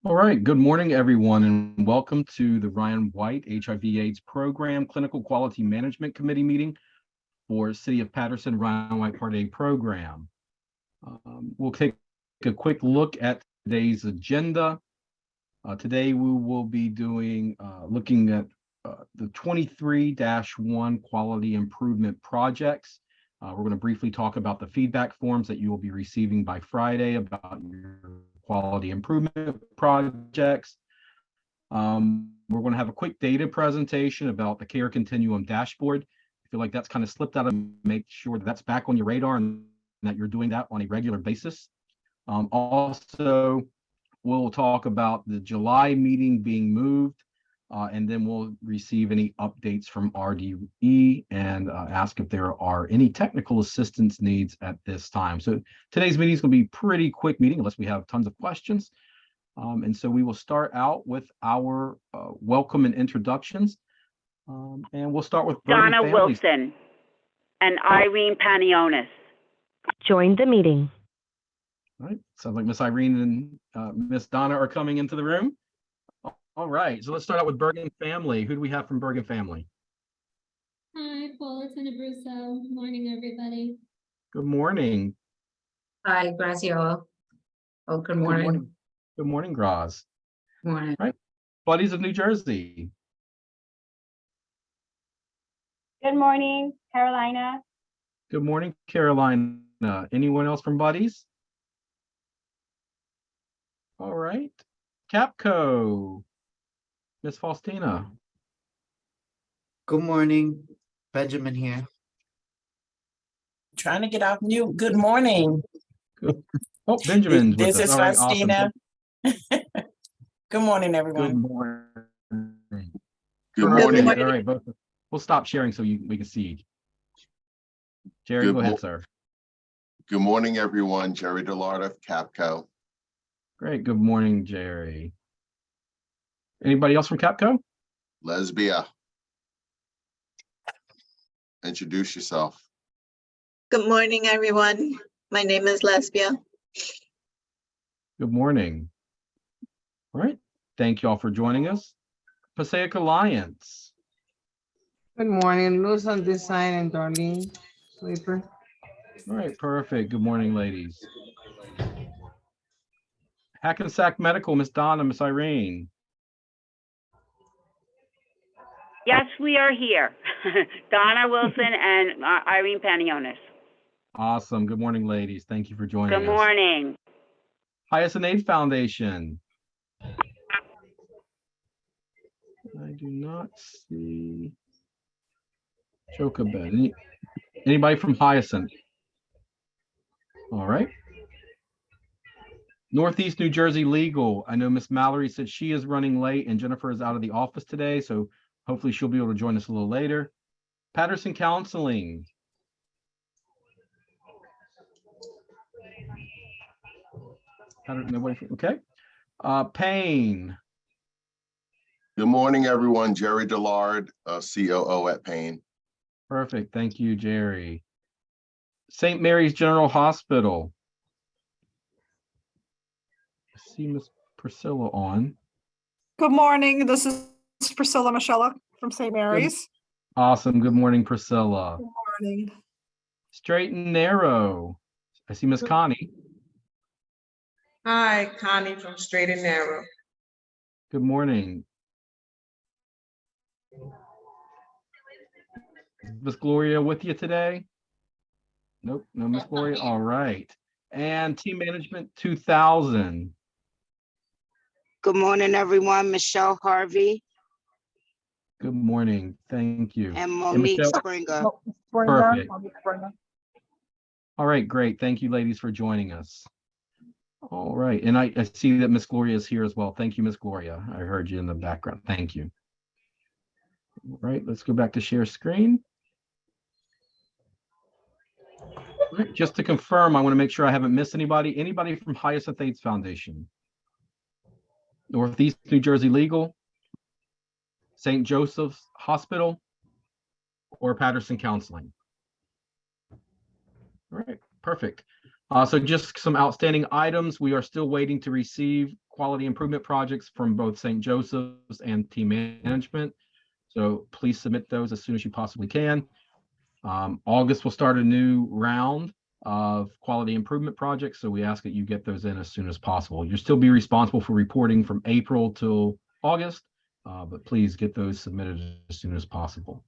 All right, good morning, everyone, and welcome to the Ryan White HIV/AIDS Program Clinical Quality Management Committee meeting for City of Patterson Ryan White Part A program. We'll take a quick look at today's agenda. Today we will be looking at the 23-1 quality improvement projects. We're going to briefly talk about the feedback forms that you will be receiving by Friday about your quality improvement projects. We're going to have a quick data presentation about the care continuum dashboard. I feel like that's kind of slipped out, and make sure that that's back on your radar and that you're doing that on a regular basis. Also, we'll talk about the July meeting being moved, and then we'll receive any updates from RDE and ask if there are any technical assistance needs at this time. So today's meeting is going to be a pretty quick meeting unless we have tons of questions. And so we will start out with our welcome and introductions. And we'll start with Donna Wilson and Irene Panionis. Join the meeting. All right, sounds like Miss Irene and Miss Donna are coming into the room. All right, so let's start out with Bergen family. Who do we have from Bergen family? Hi, Paula Tenebruso. Good morning, everybody. Good morning. Hi, Graciela. Oh, good morning. Good morning. Good morning, Graz. Good morning. All right, Buddies of New Jersey. Good morning, Carolina. Good morning, Carolina. Anyone else from Buddies? All right, Capco. Miss Faustina. Good morning, Benjamin here. Trying to get off mute. Good morning. Good. Oh, Benjamin's with This us. is All right, Faustina. awesome. Good morning, everyone. Good morning. Good morning. All right, both. We'll stop sharing so we can see. Jerry, go ahead, sir. Good morning, everyone. Jerry Dillard of Capco. Great. Good morning, Jerry. Anybody else from Capco? Lesbia. Introduce yourself. Good morning, everyone. My name is Lesbia. Good morning. All right. Thank you all for joining us. Passaic Alliance. Good morning, Luz on this side and Darlene Sleeper. All right, perfect. Good morning, ladies. Hackensack Medical, Miss Donna, Miss Irene. Yes, we are here. Donna Wilson and Irene Panionis. Awesome. Good morning, ladies. Thank you for joining us. Good morning. Highest and AIDS Foundation. I do not see Chocobed. Anybody from Hyacinth? All right. Northeast New Jersey Legal. I know Miss Mallory said she is running late and Jennifer is out of the office today, so hopefully she'll be able to join us a little later. Patterson Counseling. Nobody. Okay. Payne. Good morning, everyone. Jerry Dillard, COO at Payne. Perfect. Thank you, Jerry. St. Mary's General Hospital. I see Miss Priscilla on. Good morning. This is Priscilla Michella from St. Mary's. Awesome. Good morning, Priscilla. Good morning. Straight and Narrow. I see Miss Connie. Hi, Connie from Straight and Narrow. Good morning. Is Miss Gloria with you today? Nope, no Miss Gloria. All right. And Team Management 2000. Good morning, everyone. Michelle Harvey. Good morning. Thank you. And Monique Michelle, Springer. perfect. All right, great. Thank you, ladies, for joining us. All right. And I see that Miss Gloria is here as well. Thank you, Miss Gloria. I heard you in the background. Thank you. All right, let's go back to share screen. All right, just to confirm, I want to make sure I haven't missed anybody. Anybody from Hyacinth AIDS Foundation? Northeast New Jersey Legal? St. Joseph's Hospital? Or Patterson Counseling? All right, perfect. So just some outstanding items. We are still waiting to receive quality improvement projects from both St. Joseph's and team management. So please submit those as soon as you possibly can. August will start a new round of quality improvement projects, so we ask that you get those in as soon as possible. You'll still be responsible for reporting from April till August, but please get those submitted as soon as possible.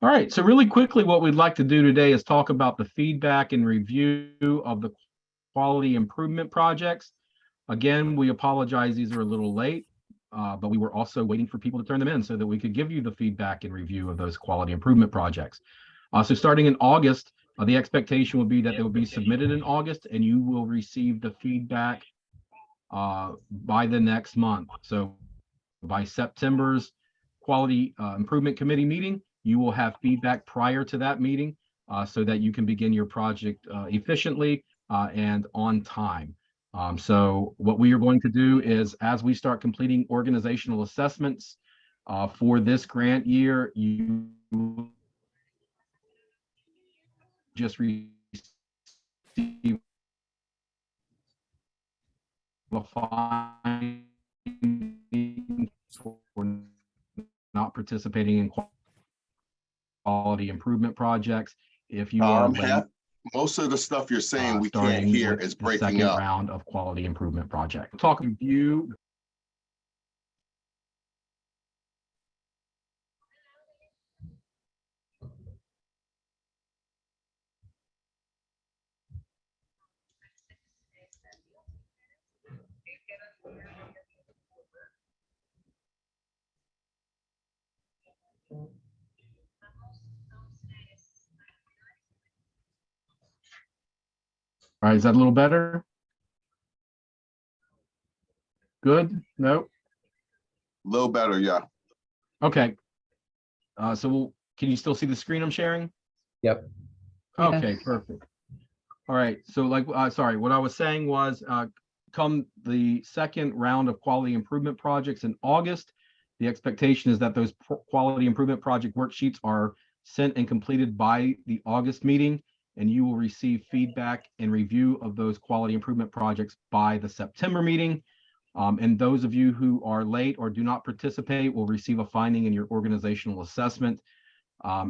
All right, so really quickly, what we'd like to do today is talk about the feedback and review of the quality improvement projects. Again, we apologize, these are a little late, but we were also waiting for people to turn them in so that we could give you the feedback and review of those quality improvement projects. So starting in August, the expectation will be that they will be submitted in August and you will receive the feedback by the next month. So by September's Quality Improvement Committee meeting, you will have feedback prior to that meeting so that you can begin your project efficiently and on time. So what we are going to do is, as we start completing organizational assessments for this grant year, you just receive a fine for not participating in quality improvement projects. If you are late, most of the stuff you're saying we can't starting hear with is the breaking second up. round of quality improvement project. Talk review. All right, is that a little better? Good? No? A little better, yeah. Okay. Can you still see the screen I'm sharing? Yep. Okay, Yes. perfect. All right, so like, sorry, what I was saying was, come the second round of quality improvement projects in August, the expectation is that those quality improvement project worksheets are sent and completed by the August meeting, and you will receive feedback and review of those quality improvement projects by the September meeting. And those of you who are late or do not participate will receive a finding in your organizational assessment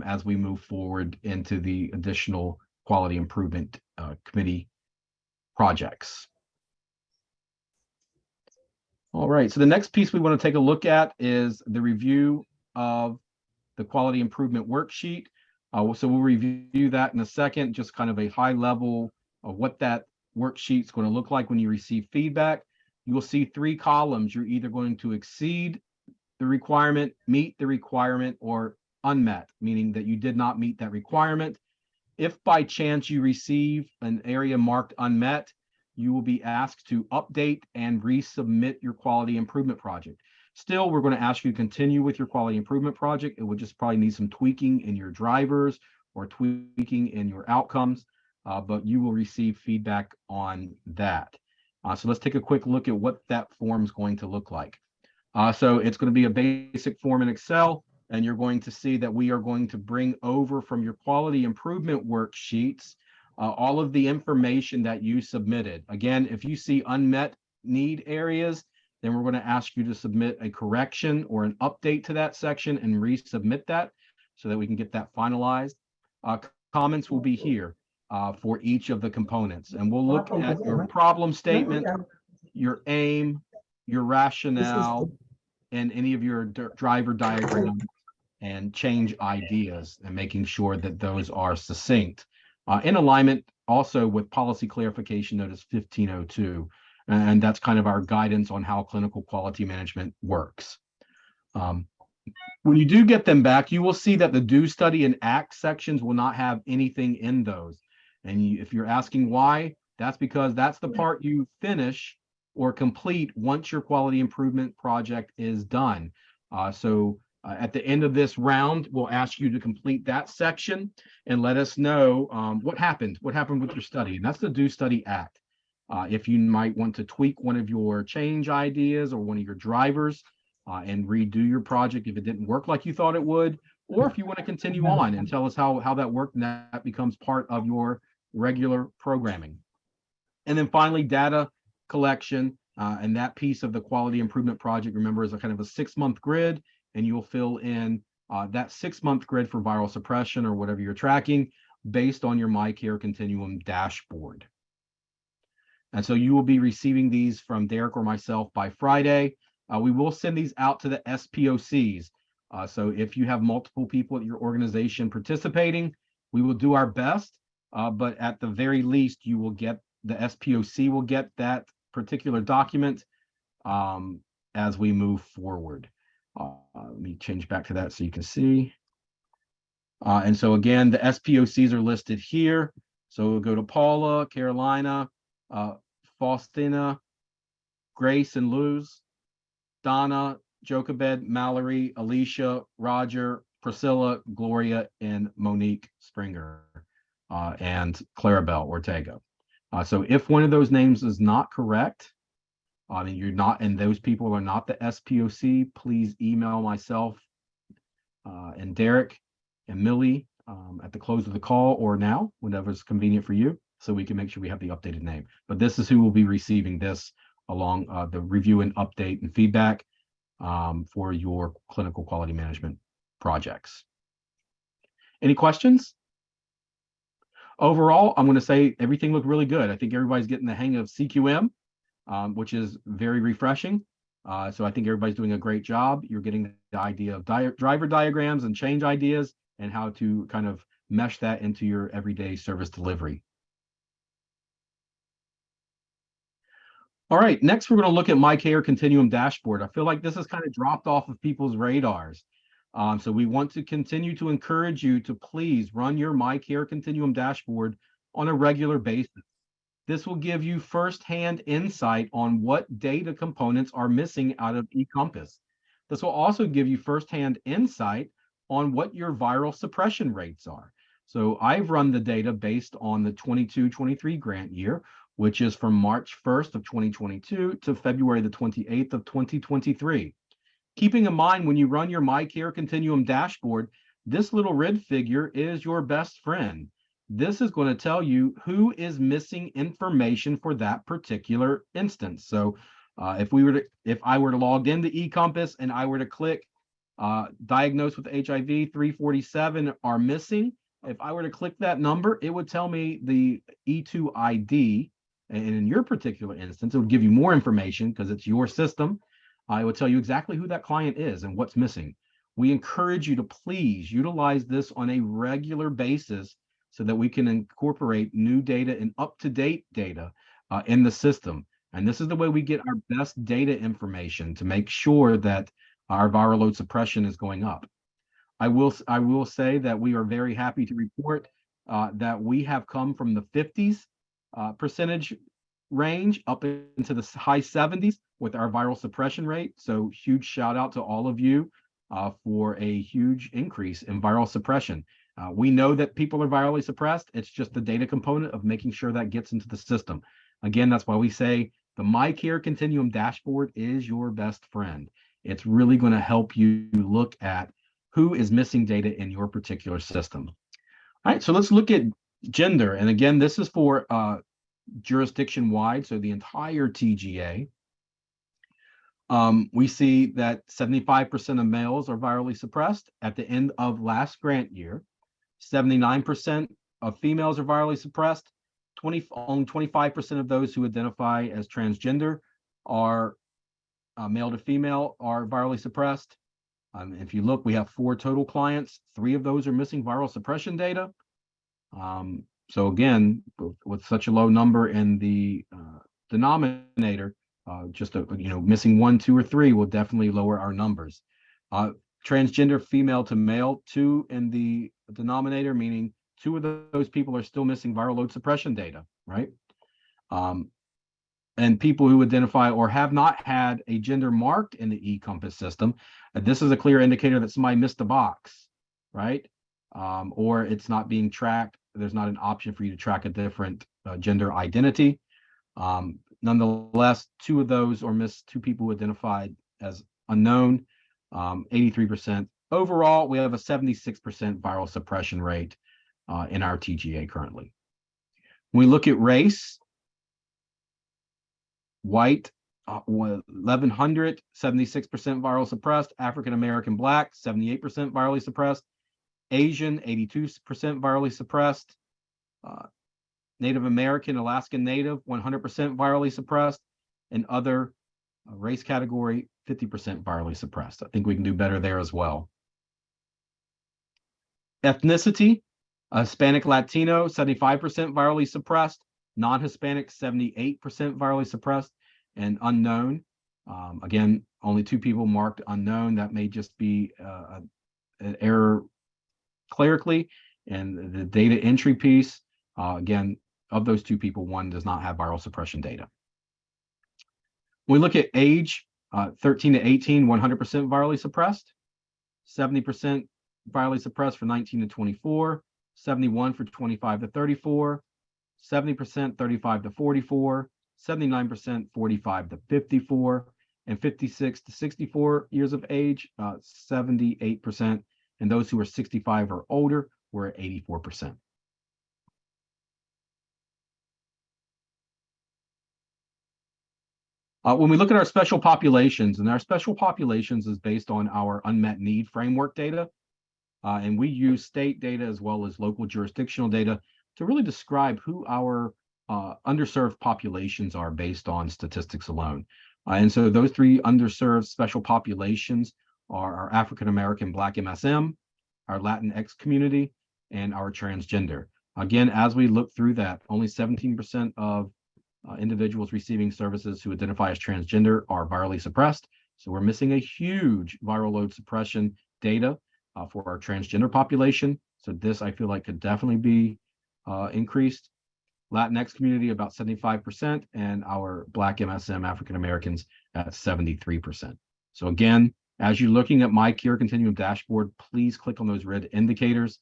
as we move forward into the additional quality improvement committee projects. All right, so the next piece we want to take a look at is the review of the quality improvement worksheet. So we'll review that in a second, just kind of a high level of what that worksheet is going to look like when you receive feedback. You will see 3 columns. You're either going to exceed the requirement, meet the requirement, or unmet, meaning that you did not meet that requirement. If by chance you receive an area marked unmet, you will be asked to update and resubmit your quality improvement project. Still, we're going to ask you to continue with your quality improvement project. It would just probably need some tweaking in your drivers or tweaking in your outcomes, but you will receive feedback on that. So let's take a quick look at what that form is going to look like. So it's going to be a basic form in Excel, and you're going to see that we are going to bring over from your quality improvement worksheets all of the information that you submitted. Again, if you see unmet need areas, then we're going to ask you to submit a correction or an update to that section and resubmit that so that we can get that finalized. Comments will be here for each of the components, and we'll look at your problem statement, your aim, your rationale, and any of your driver diagrams and change ideas, and making sure that those are succinct in alignment also with policy clarification notice 1502. And that's kind of our guidance on how clinical quality management works. When you do get them back, you will see that the do, study, and act sections will not have anything in those. And if you're asking why, that's because that's the part you finish or complete once your quality improvement project is done. At the end of this round, we'll ask you to complete that section and let us know what happened with your study. And that's the do, study, act. If you might want to tweak one of your change ideas or one of your drivers and redo your project if it didn't work like you thought it would, or if you want to continue on and tell us how that worked, and that becomes part of your regular programming. And then finally, data collection And that piece of the quality improvement project, remember, is a kind of a 6-month grid, and you'll fill in that 6-month grid for viral suppression or whatever you're tracking based on your MyCare Continuum dashboard. And so you will be receiving these from Derek or myself by Friday. We will send these out to the SPOCs. So if you have multiple people at your organization participating, we will do our best. But at the very least, you will get, the SPOC will get that particular document as we move forward. Let me change back to that so you can see. And so again, the SPOCs are listed here. So we'll go to Paula, Carolina, Faustina, Grace and Luz, Donna, Jochebed, Mallory, Alicia, Roger, Priscilla, Gloria, and Monique Springer, and Clarabelle Ortega. So if one of those names is not correct, and you're not, and those people are not the SPOC, please email myself and Derek and Millie at the close of the call or now, whenever it's convenient for you, so we can make sure we have the updated name. But this is who will be receiving this along the review and update and feedback for your clinical quality management projects. Any questions? Overall, I'm going to say everything looked really good. I think everybody's getting the hang of CQM, which is very refreshing. So I think everybody's doing a great job. You're getting the idea of driver diagrams and change ideas and how to kind of mesh that into your everyday service delivery. All right, next we're going to look at MyCare Continuum dashboard. I feel like this has kind of dropped off of people's radars. So we want to continue to encourage you to please run your MyCare Continuum dashboard on a regular basis. This will give you firsthand insight on what data components are missing out of eCompass. This will also give you firsthand insight on what your viral suppression rates are. So I've run the data based on the 22-23 grant year, which is from March 1st of 2022 to February the 28th of 2023. Keeping in mind, when you run your MyCare Continuum dashboard, this little red figure is your best friend. This is going to tell you who is missing information for that particular instance. So if I were to log into eCompass and I were to click diagnosed with HIV 347 are missing, if I were to click that number, it would tell me the E2 ID. And in your particular instance, it would give you more information because it's your system. It would tell you exactly who that client is and what's missing. We encourage you to please utilize this on a regular basis so that we can incorporate new data and up-to-date data in the system. And this is the way we get our best data information to make sure that our viral load suppression is going up. I will say that we are very happy to report that we have come from the 50s percentage range up into the high 70s with our viral suppression rate. So huge shout out to all of you for a huge increase in viral suppression. We know that people are virally suppressed. It's just the data component of making sure that gets into the system. Again, that's why we say the MyCare Continuum dashboard is your best friend. It's really going to help you look at who is missing data in your particular system. All right, so let's look at gender. And again, this is for jurisdiction wide, so the entire TGA. We see that 75% of males are virally suppressed at the end of last grant year. 79% of females are virally suppressed. Only 25% of those who identify as transgender are male to female are virally suppressed. If you look, we have 4 total clients. 3 of those are missing viral suppression data. So again, with such a low number in the denominator, missing 1, 2, or 3 will definitely lower our numbers. Transgender female to male, 2 in the denominator, meaning 2 of those people are still missing viral load suppression data, right? And people who identify or have not had a gender marked in the eCompass system, this is a clear indicator that somebody missed a box, right? Or it's not being tracked. There's not an option for you to track a different gender identity. Nonetheless, 2 of those are missed, 2 people who identified as unknown, 83%. Overall, we have a 76% viral suppression rate in our TGA currently. When we look at race, white, 1100, 76% viral suppressed. African American Black, 78% virally suppressed. Asian, 82% virally suppressed. Native American, Alaskan Native, 100% virally suppressed. And other race category, 50% virally suppressed. I think we can do better there as well. Ethnicity, Hispanic Latino, 75% virally suppressed. Non-Hispanic, 78% virally suppressed. And unknown, again, only 2 people marked unknown. That may just be an error clerically. And the data entry piece, again, of those 2 people, 1 does not have viral suppression data. When we look at age, 13 to 18, 100% virally suppressed, 70% virally suppressed for 19 to 24, 71 for 25 to 34, 70% 35 to 44, 79% 45 to 54, and 56 to 64 years of age, 78%, and those who are 65 or older were at 84%. When we look at our special populations, and our special populations is based on our unmet need framework data, and we use state data as well as local jurisdictional data to really describe who our underserved populations are based on statistics alone. And so those 3 underserved special populations are our African American Black MSM, our Latinx community, and our transgender. Again, as we look through that, only 17% of individuals receiving services who identify as transgender are virally suppressed. So we're missing a huge viral load suppression data for our transgender population. So this, I feel like, could definitely be increased. Latinx community about 75%, and our Black MSM African Americans at 73%. So again, as you're looking at my Care Continuum dashboard, please click on those red indicators.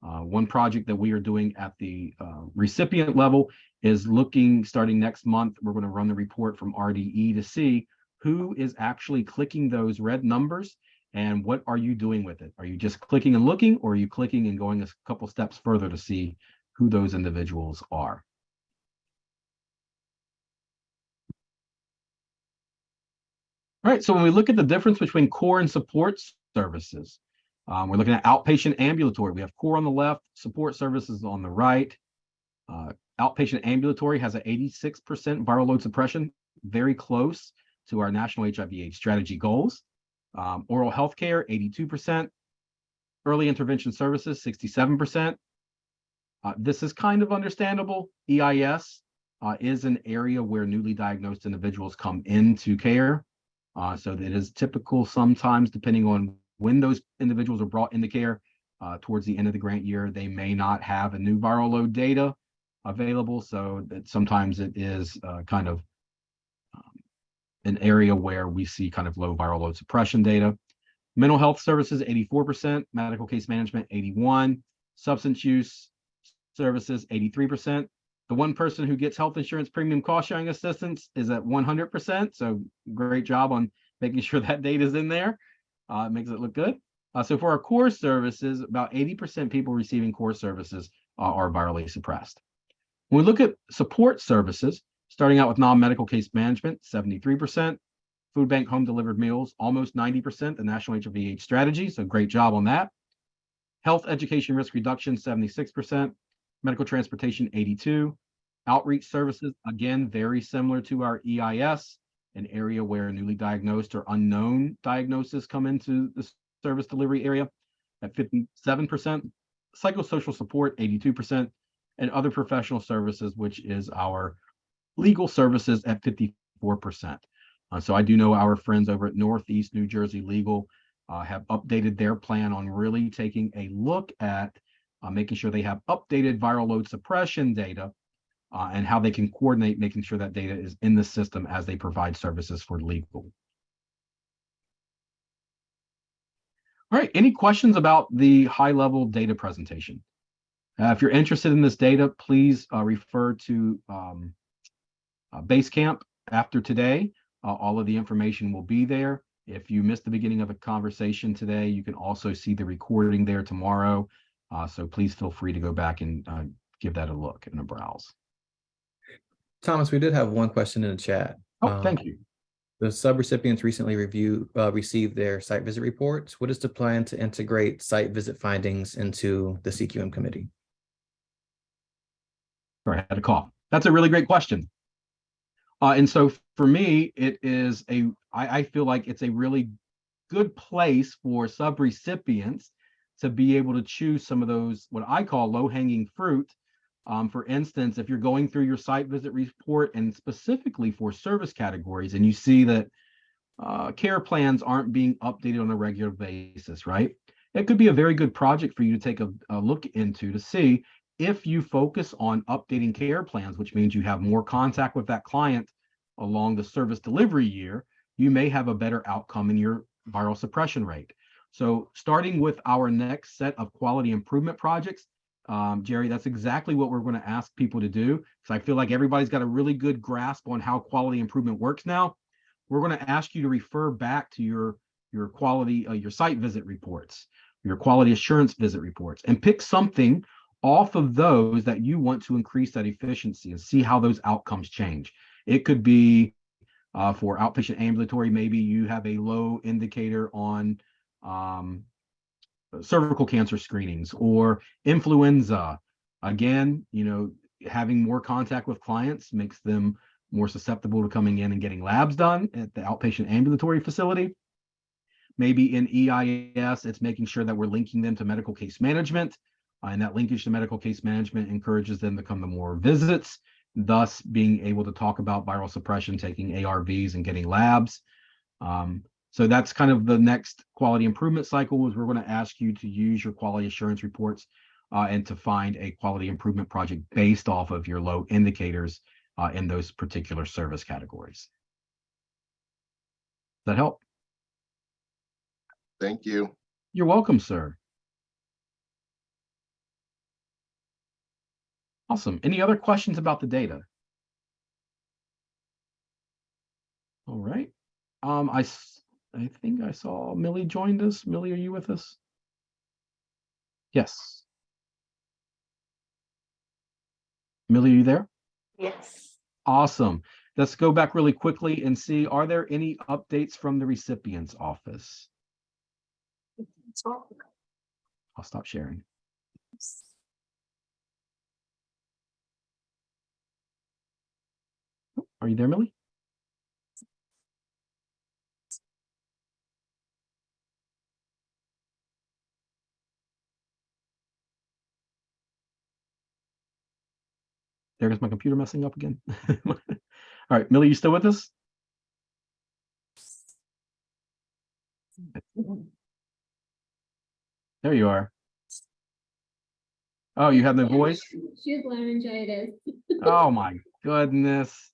One project that we are doing at the recipient level is looking, starting next month, we're going to run the report from RDE to see who is actually clicking those red numbers and what are you doing with it. Are you just clicking and looking, or are you clicking and going a couple steps further to see who those individuals are? All right, so when we look at the difference between core and support services, we're looking at outpatient ambulatory. We have core on the left, support services on the right. Outpatient ambulatory has an 86% viral load suppression, very close to our national HIV/AIDS strategy goals. Oral healthcare, 82%. Early intervention services, 67%. This is kind of understandable. EIS is an area where newly diagnosed individuals come into care. So it is typical sometimes, depending on when those individuals are brought into care, towards the end of the grant year, they may not have a new viral load data available. So that sometimes it is kind of an area where we see kind of low viral load suppression data. Mental health services, 84%. Medical case management, 81%. Substance use services, 83%. The one person who gets health insurance premium cost sharing assistance is at 100%. So great job on making sure that data is in there. It makes it look good. So for our core services, about 80% people receiving core services are virally suppressed. When we look at support services, starting out with non-medical case management, 73%. Food bank home delivered meals, almost 90%, the national HIV/AIDS strategy. So great job on that. Health education risk reduction, 76%. Medical transportation, 82%. Outreach services, again, very similar to our EIS, an area where newly diagnosed or unknown diagnosis come into the service delivery area at 57%. Psychosocial support, 82%. And other professional services, which is our legal services, at 54%. So I do know our friends over at Northeast New Jersey Legal have updated their plan on really taking a look at making sure they have updated viral load suppression data and how they can coordinate making sure that data is in the system as they provide services for legal. All right, any questions about the high-level data presentation? If you're interested in this data, please refer to Basecamp after today. All of the information will be there. If you missed the beginning of the conversation today, you can also see the recording there tomorrow. So please feel free to go back and give that a look and a browse. Thomas, we did have one question in the chat. Oh, thank you. The subrecipients recently received their site visit reports. What is the plan to integrate site visit findings into the CQM committee? Sorry, I had a cough. That's a really great question. And so for me, I feel like it's a really good place for subrecipients to be able to choose some of those, what I call low-hanging fruit. For instance, if you're going through your site visit report and specifically for service categories, and you see that care plans aren't being updated on a regular basis, right? It could be a very good project for you to take a look into to see if you focus on updating care plans, which means you have more contact with that client along the service delivery year, you may have a better outcome in your viral suppression rate. So starting with our next set of quality improvement projects, Jerry, that's exactly what we're going to ask people to do, because I feel like everybody's got a really good grasp on how quality improvement works now. We're going to ask you to refer back to your quality, your site visit reports, your quality assurance visit reports, and pick something off of those that you want to increase that efficiency and see how those outcomes change. It could be for outpatient ambulatory, maybe you have a low indicator on cervical cancer screenings or influenza. Again, having more contact with clients makes them more susceptible to coming in and getting labs done at the outpatient ambulatory facility. Maybe in EIS, it's making sure that we're linking them to medical case management, and that linkage to medical case management encourages them to come to more visits, thus being able to talk about viral suppression, taking ARVs and getting labs. So that's kind of the next quality improvement cycle, is we're going to ask you to use your quality assurance reports and to find a quality improvement project based off of your low indicators in those particular service categories. Does that help? Thank you. You're welcome, sir. Awesome. Any other questions about the data? All right. I think I saw Millie joined us. Millie, are you with us? Yes. Millie, are you there? Yes. Awesome. Let's go back really quickly and see, are there any updates from the recipient's office? I'll stop sharing. Are you there, Millie? There goes my computer messing up again. All right, Millie, you still with us? There you are. Oh, you have no voice? She has laryngitis. Oh my goodness.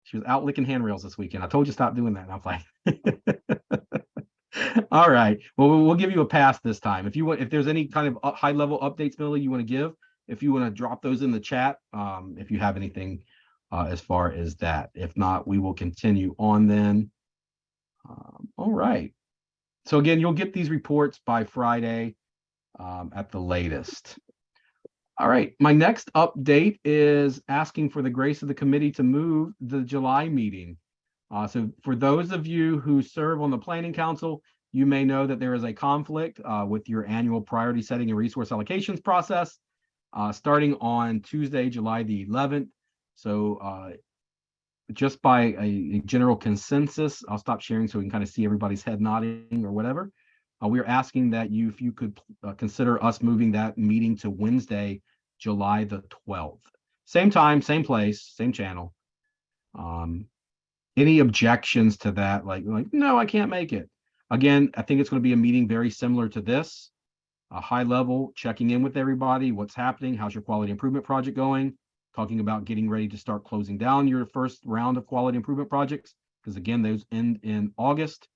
She was out licking handrails this weekend. I told you to stop doing that. And I was like, all right. Well, we'll give you a pass this time. If there's any kind of high level updates, Millie, you want to give, if you want to drop those in the chat, if you have anything as far as that. If not, we will continue on then. All right. So again, you'll get these reports by Friday at the latest. All right, my next update is asking for the grace of the committee to move the July meeting. So for those of you who serve on the Planning Council, you may know that there is a conflict with your annual priority setting and resource allocations process starting on Tuesday, July the 11th. So just by a general consensus, I'll stop sharing so we can kind of see everybody's head nodding or whatever. We're asking that if you could consider us moving that meeting to Wednesday, July the 12th. Same time, same place, same channel. Any objections to that? Like, no, I can't make it. Again, I think it's going to be a meeting very similar to this. A high level, checking in with everybody. What's happening? How's your quality improvement project going? Talking about getting ready to start closing down your first round of quality improvement projects, because again, those end in August.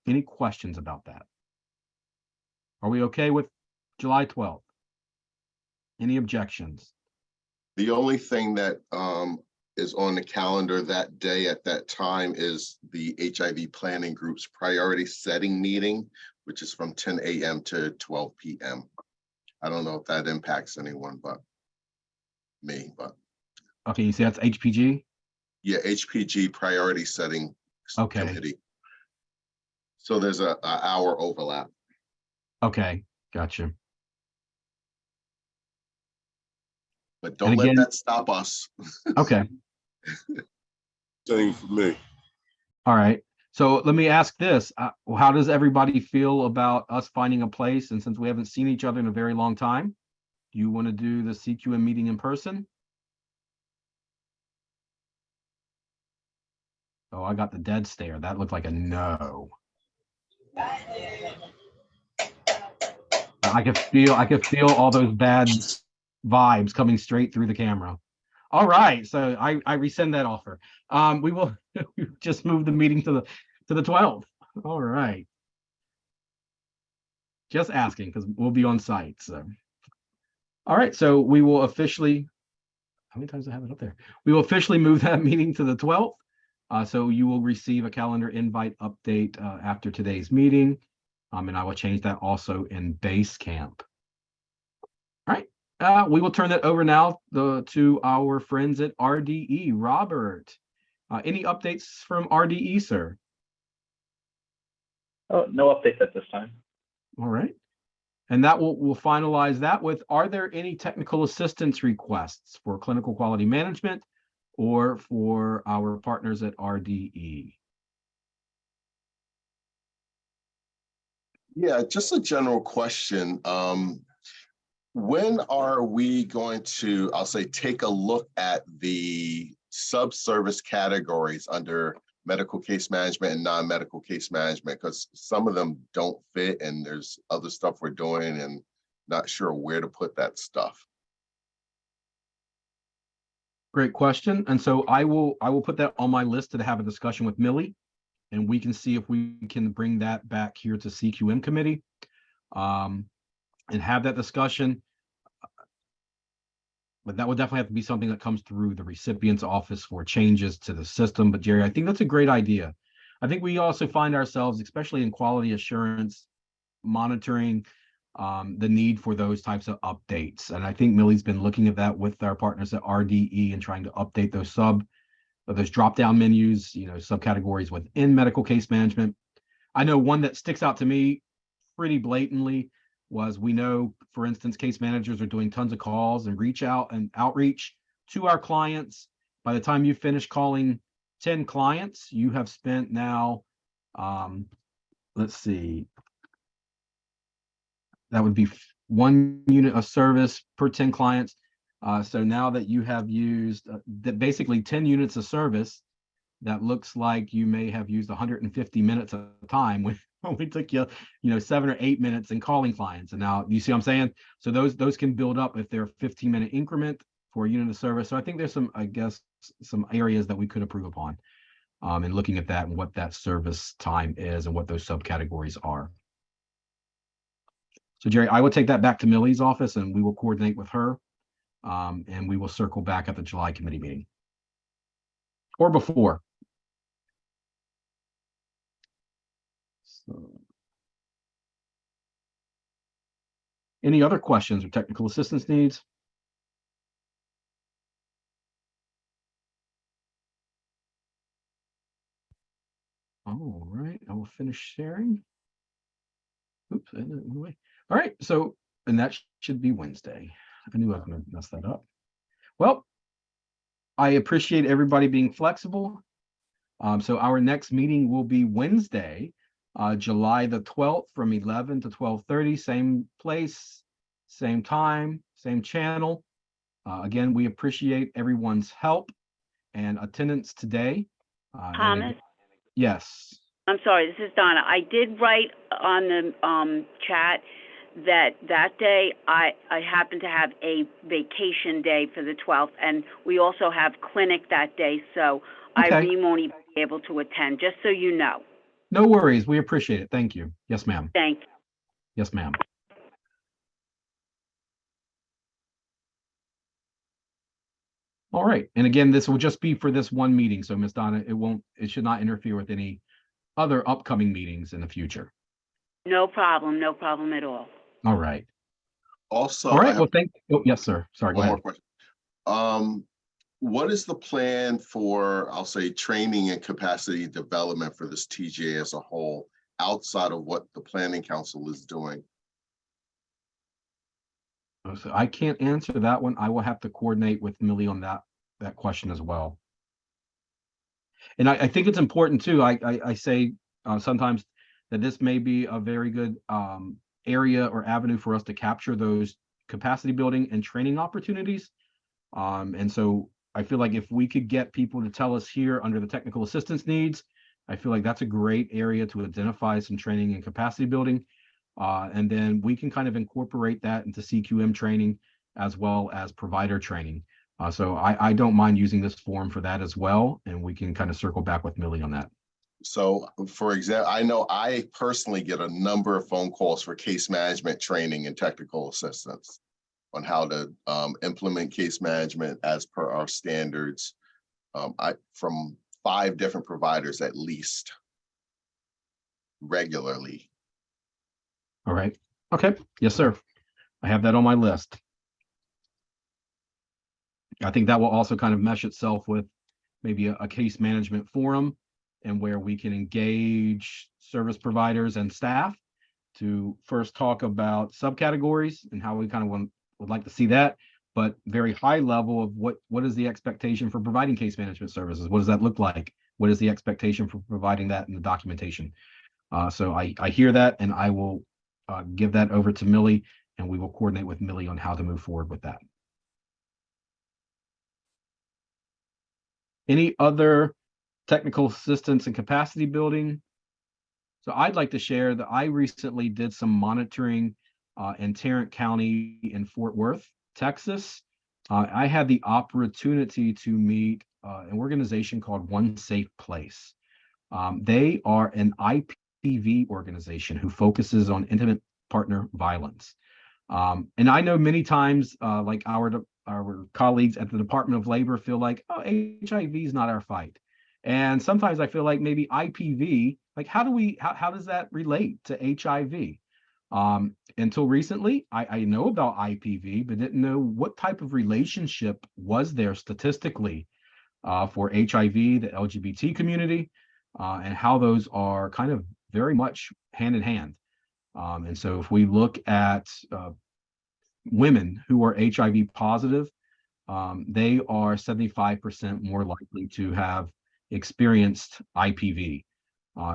Any questions about that? Are we okay with July 12th? Any objections? The only thing that is on the calendar that day at that time is the HIV planning group's priority setting meeting, which is from 10 a.m. to 12 p.m. I don't know if that impacts anyone but me, but. Okay, you see that's HPG? Yeah, HPG Priority Setting Okay. Committee. So there's a hour overlap. Okay, gotcha. But don't And let again- that stop us. Okay, Same for me. all right. So let me ask this, how does everybody feel about us finding a place? And since we haven't seen each other in a very long time, do you want to do the CQM meeting in person? Oh, I got the dead stare. That looked like a no. I could feel all those bad vibes coming straight through the camera. All right, so I rescind that offer. We will just move the meeting to the 12th. All right. Just asking because we'll be on site. So, all right, so we will officially. How many times do I have it up there? We will officially move that meeting to the 12th. So you will receive a calendar invite update after today's meeting. And I will change that also in Basecamp. All right, we will turn that over now to our friends at RDE. Robert, any updates from RDE, sir? Oh, no updates at this time. All right. And that we'll finalize that with, are there any technical assistance requests for clinical quality management or for our partners at RDE? Yeah, just a general question. When are we going to, I'll say, take a look at the sub-service categories under medical case management and non-medical case management? Because some of them don't fit and there's other stuff we're doing and not sure where to put that stuff. Great question. And so I will put that on my list to have a discussion with Millie, and we can see if we can bring that back here to CQM committee and have that discussion. But that would definitely have to be something that comes through the recipient's office for changes to the system. But Jerry, I think that's a great idea. I think we also find ourselves, especially in quality assurance, monitoring the need for those types of updates. And I think Millie's been looking at that with our partners at RDE and trying to update those drop-down menus, subcategories within medical case management. I know one that sticks out to me pretty blatantly was, we know, for instance, case managers are doing tons of calls and outreach to our clients. By the time you finish calling 10 clients, you have spent now, let's see, that would be 1 unit of service per 10 clients. So now that you have used basically 10 units of service, that looks like you may have used 150 minutes of time when we took you 7 or 8 minutes in calling clients. And now you see what I'm saying? So those can build up if they're 15-minute increment for a unit of service. So I think there's some areas that we could improve upon in looking at that and what that service time is and what those subcategories are. So Jerry, I will take that back to Millie's office and we will coordinate with her. And we will circle back at the July committee meeting or before. So, any other questions or technical assistance needs? All right, I will finish sharing. Oops, I didn't move away. All right, so, and that should be Wednesday. I knew I was going to mess that up. Well, I appreciate everybody being flexible. So our next meeting will be Wednesday, July the 12th from 11 to 12:30, same place, same time, same channel. Again, we appreciate everyone's help and attendance today. Thomas? Yes. I'm sorry, this is Donna. I did write on the chat that day I happen to have a vacation day for the 12th, and we also have clinic that day, so Okay. Irene won't even be able to attend, just so you know. No worries. We appreciate it. Thank you. Yes, ma'am. Thank you. Yes, ma'am. All right. And again, this will just be for this one meeting. So Ms. Donna, it should not interfere with any other upcoming meetings in the future. No problem at all. All right. Also, All right. Well, yes, sir. Sorry, go one ahead. more question. what is the plan for, I'll say, training and capacity development for this TGA as a whole, outside of what the Planning Council is doing? So I can't answer that one. I will have to coordinate with Millie on that question as well. And I think it's important too. I say sometimes that this may be a very good area or avenue for us to capture those capacity building and training opportunities. And so I feel like if we could get people to tell us here under the technical assistance needs, I feel like that's a great area to identify some training and capacity building. And then we can kind of incorporate that into CQM training as well as provider training. So I don't mind using this forum for that as well. And we can kind of circle back with Millie on that. So for example, I know I personally get a number of phone calls for case management training and technical assistance on how to implement case management as per our standards. From 5 different providers at least regularly. All right. Okay. Yes, sir. I have that on my list. I think that will also kind of mesh itself with maybe a case management forum, and where we can engage service providers and staff to first talk about subcategories and how we kind of would like to see that, but very high level of what is the expectation for providing case management services? What does that look like? What is the expectation for providing that in the documentation? So I hear that, and I will give that over to Millie, and we will coordinate with Millie on how to move forward with that. Any other technical assistance and capacity building? So I'd like to share that I recently did some monitoring in Tarrant County in Fort Worth, Texas. I had the opportunity to meet an organization called One Safe Place. They are an IPV organization who focuses on intimate partner violence. And I know many times, like our colleagues at the Department of Labor feel like, oh, HIV is not our fight. And sometimes I feel like maybe IPV, like how does that relate to HIV? Until recently, I know about IPV, but didn't know what type of relationship was there statistically for HIV, the LGBT community, and how those are kind of very much hand in hand. And so if we look at women who are HIV positive, they are 75% more likely to have experienced IPV.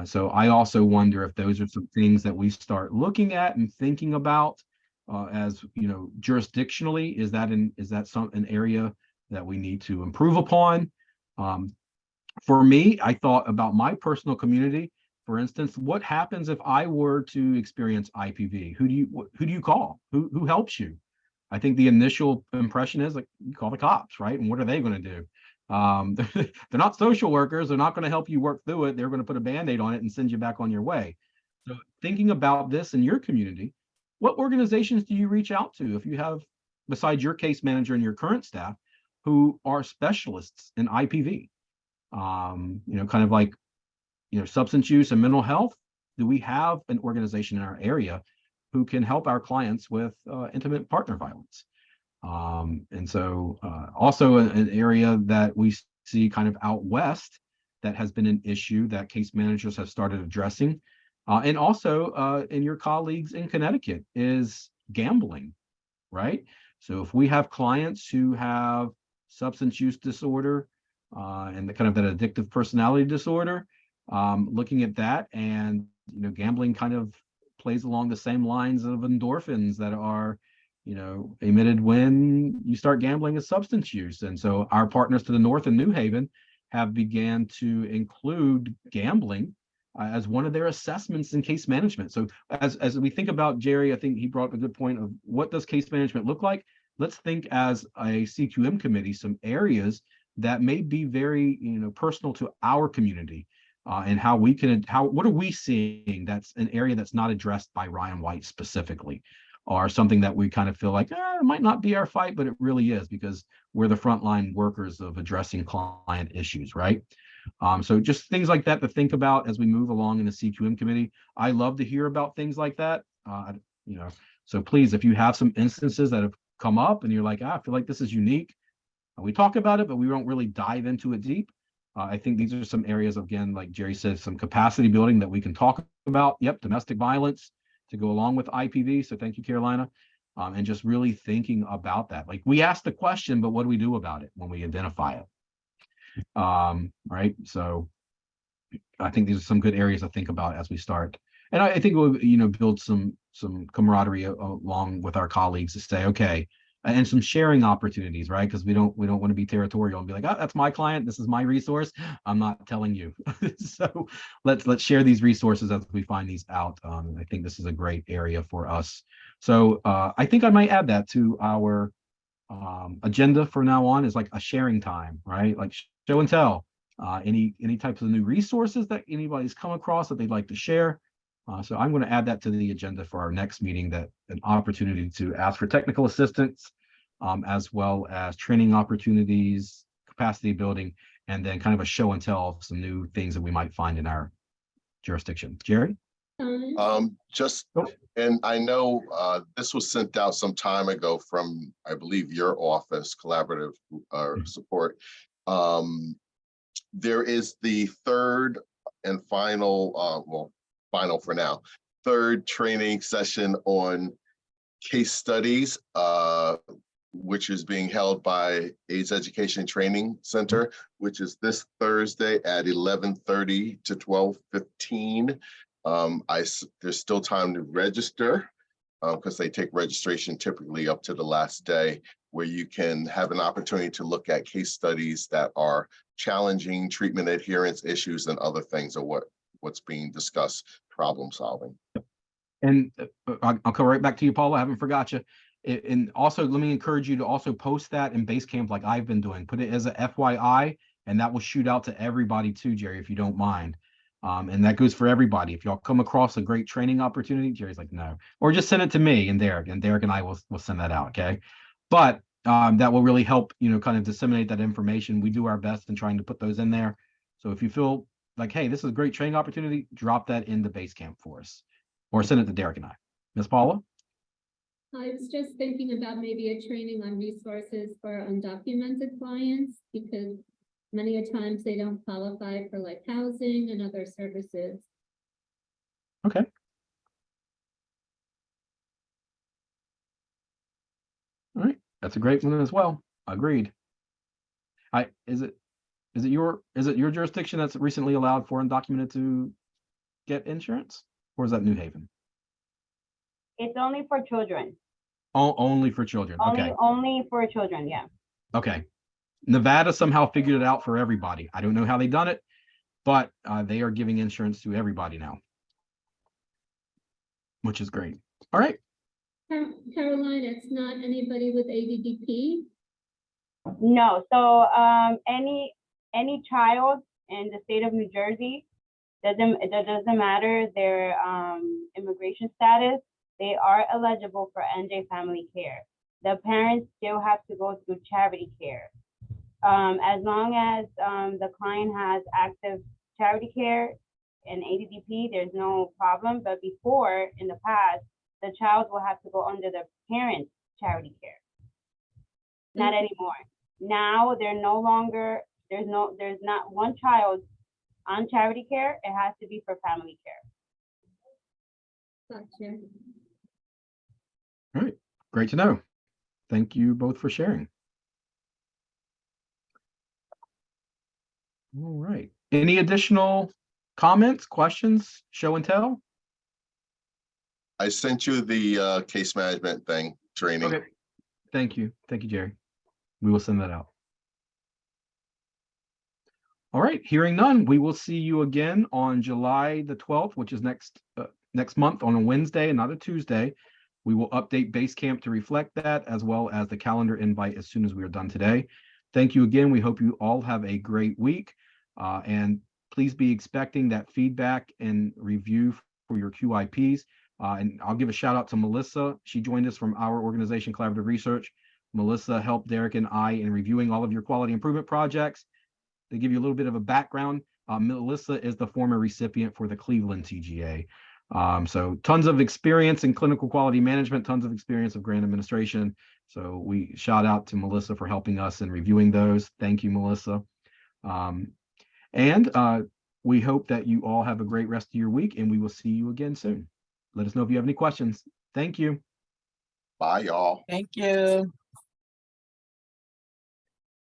So I also wonder if those are some things that we start looking at and thinking about as, jurisdictionally. Is that an area that we need to improve upon? For me, I thought about my personal community. For instance, what happens if I were to experience IPV? Who do you call? Who helps you? I think the initial impression is like, you call the cops, right? And what are they going to do? They're not social workers. They're not going to help you work through it. They're going to put a Band-Aid on it and send you back on your way. So thinking about this in your community, what organizations do you reach out to if you have, besides your case manager and your current staff, who are specialists in IPV? Kind of like, substance use and mental health. Do we have an organization in our area who can help our clients with intimate partner violence? And so also an area that we see kind of out west that has been an issue that case managers have started addressing. And also in your colleagues in Connecticut is gambling, right? So if we have clients who have substance use disorder and the kind of that addictive personality disorder, looking at that, and gambling kind of plays along the same lines of endorphins that are emitted when you start gambling as substance use. And so our partners to the north in New Haven have began to include gambling as one of their assessments in case management. So as we think about Jerry, I think he brought up a good point of what does case management look like? Let's think as a CQM committee, some areas that may be very personal to our community. And what are we seeing that's an area that's not addressed by Ryan White specifically, or something that we kind of feel like it might not be our fight, but it really is, because we're the frontline workers of addressing client issues, right? So just things like that to think about as we move along in the CQM committee. I love to hear about things like that. So please, if you have some instances that have come up and you're like, I feel like this is unique, We talk about it, but we don't really dive into it deep. I think these are some areas, again, like Jerry said, some capacity building that we can talk about. Yep, domestic violence to go along with IPV. So thank you, Carolina. And just really thinking about that. Like, we ask the question, but what do we do about it when we identify it? Right. So I think these are some good areas to think about as we start. And I think we'll, build some camaraderie along with our colleagues to say, okay, and some sharing opportunities, right? Because we don't want to be territorial and be like, oh, that's my client, this is my resource, I'm not telling you. So let's share these resources as we find these out. I think this is a great area for us. So I think I might add that to our agenda for now on, is like a sharing time, right? Like show and tell. Any types of new resources that anybody's come across that they'd like to share. So I'm going to add that to the agenda for our next meeting, that an opportunity to ask for technical assistance, as well as training opportunities, capacity building, and then kind of a show and tell of some new things that we might find in our jurisdiction. Jerry? And I know this was sent out some time ago from, I believe, your office, collaborative support. There is the third and final, final for now, third training session on case studies, which is being held by AIDS Education Training Center, which is this Thursday at 11:30 to 12:15. There's still time to register because they take registration typically up to the last day, where you can have an opportunity to look at case studies that are challenging treatment adherence issues and other things, or what's being discussed, problem solving. And I'll come right back to you, Paula. I haven't forgot you. And also, let me encourage you to also post that in Basecamp like I've been doing. Put it as a FYI, and that will shoot out to everybody too, Jerry, if you don't mind. And that goes for everybody. If y'all come across a great training opportunity, Jerry's like, no, or just send it to me and Derek and I will send that out. Okay. But that will really help, kind of disseminate that information. We do our best in trying to put those in there. So if you feel like, hey, this is a great training opportunity, drop that in the Basecamp for us, or send it to Derek and I. Ms. Paula? I was just thinking about maybe a training on resources for undocumented clients, because many a times they don't qualify for like housing and other services. Okay. All right. That's a great one as well. Agreed. Is it your jurisdiction that's recently allowed for undocumented to get insurance, or is that New Haven? It's only for children. Oh, only for children. Okay. Only for children, yeah. Okay. Nevada somehow figured it out for everybody. I don't know how they done it, but they are giving insurance to everybody now, which is great. All right. Carolina, it's not anybody with ADDP? No, so any child in the state of New Jersey, it doesn't matter their immigration status, they are eligible for NJ Family Care. The parents still have to go through charity care. As long as the client has active charity care and ADDP, there's no problem. But before, in the past, the child will have to go under the parent's charity care. Not anymore. Now they're no longer, there's not one child on charity care. It has to be for family care. Gotcha. All right. Great to know. Thank you both for sharing. All right. Any additional comments, questions, show and tell? I sent you the case management thing training. Okay. Thank you. Thank you, Jerry. We will send that out. All right. Hearing none, we will see you again on July the 12th, which is next month on a Wednesday and not a Tuesday. We will update Basecamp to reflect that, as well as the calendar invite as soon as we are done today. Thank you again. We hope you all have a great week. And please be expecting that feedback and review for your QIPs. And I'll give a shout out to Melissa. She joined us from our organization, Collaborative Research. Melissa helped Derek and I in reviewing all of your quality improvement projects. To give you a little bit of a background, Melissa is the former recipient for the Cleveland TGA. So tons of experience in clinical quality management, tons of experience of grant administration. So we shout out to Melissa for helping us in reviewing those. Thank you, Melissa. And we hope that you all have a great rest of your week, and we will see you again soon. Let us know if you have any questions. Thank you. Bye, y'all. Thank you.